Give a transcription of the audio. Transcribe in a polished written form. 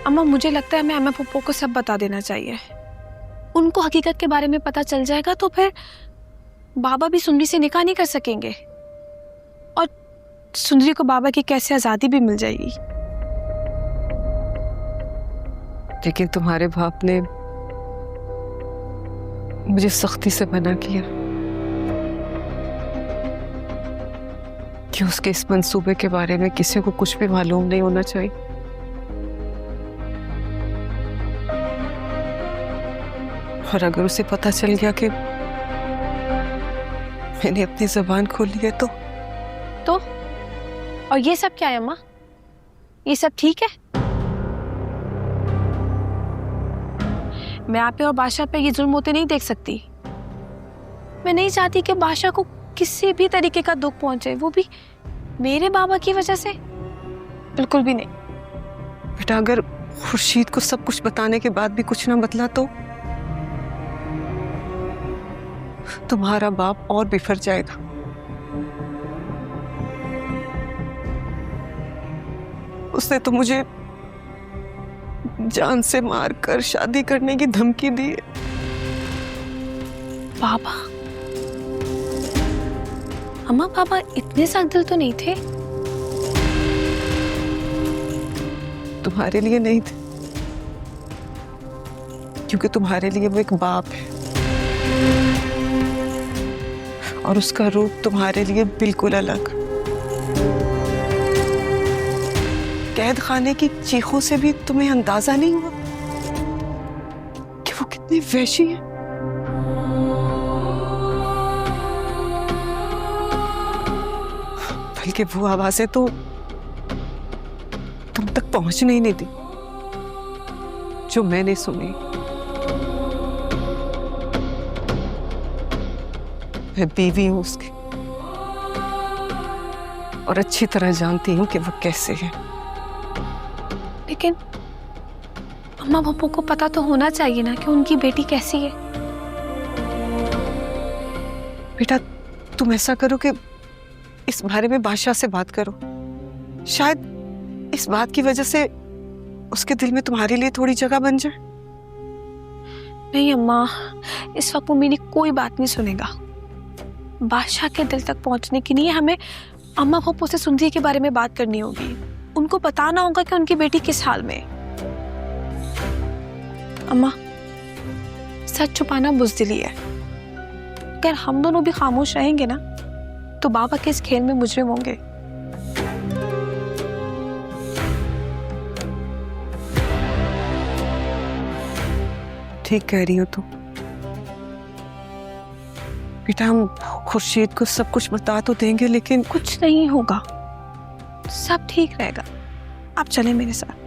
अम्मा मुझे लगता है हमें अम्मा पप्पू को सब बता देना चाहिए। उनको हकीकत के बारे में पता चल जाएगा तो फिर बाबा भी सुंदरी से निकाह नहीं कर सकेंगे और सुंदरी को बाबा की कैसे आजादी भी मिल जाएगी। लेकिन तुम्हारे बाप ने मुझे सख्ती से मना किया कि उसके इस मंसूबे के बारे में किसी को कुछ भी मालूम नहीं होना चाहिए। और अगर उसे पता चल गया कि मैंने अपनी जुबान खोली है तो और ये सब क्या है अम्मा? ये सब ठीक है? मैं आप पे और बादशाह पे ये जुल्म होते नहीं देख सकती। मैं नहीं चाहती कि बादशाह को किसी भी तरीके का दुख पहुंचे, वो भी मेरे बाबा की वजह से। बिल्कुल भी नहीं। बेटा अगर खुर्शीद को सब कुछ बताने के बाद भी कुछ ना बदला तो तुम्हारा बाप और बिफर जाएगा। उसने तो मुझे जान से मारकर शादी करने की धमकी दी है। बाबा, अम्मा बाबा इतने सख्त दिल तो नहीं थे। तुम्हारे लिए नहीं थे, क्योंकि तुम्हारे लिए वो एक बाप है और उसका रूप तुम्हारे लिए बिल्कुल अलग। कैद खाने की चीखों से भी तुम्हें अंदाजा नहीं हुआ कि वो कितनी वहशी है। बल्कि वो आवाजें तो तुम तक पहुंचने ही नहीं दी जो मैंने सुनी। मैं बीवी हूं उसकी और अच्छी तरह जानती हूं कि वो कैसे है। लेकिन अम्मा पापा को पता तो होना चाहिए ना कि उनकी बेटी कैसी है। बेटा तुम ऐसा करो कि इस बारे में बादशाह से बात करो। शायद इस बात की वजह से उसके दिल में तुम्हारे लिए थोड़ी जगह बन जाए। नहीं अम्मा, इस वक्त वो मेरी कोई बात नहीं सुनेगा। बादशाह के दिल तक पहुंचने के लिए हमें अम्मा पापा से सुंदरी के बारे में बात करनी होगी। उनको बताना होगा कि उनकी बेटी किस हाल में। अम्मा, सच छुपाना बुज़दिली है। अगर हम दोनों भी खामोश रहेंगे ना तो बाबा के इस खेल में मुजरिम होंगे। ठीक कह रही हो तुम। बेटा हम खुर्शीद को सब कुछ बता तो देंगे, लेकिन कुछ नहीं होगा, सब ठीक रहेगा। आप चलें मेरे साथ।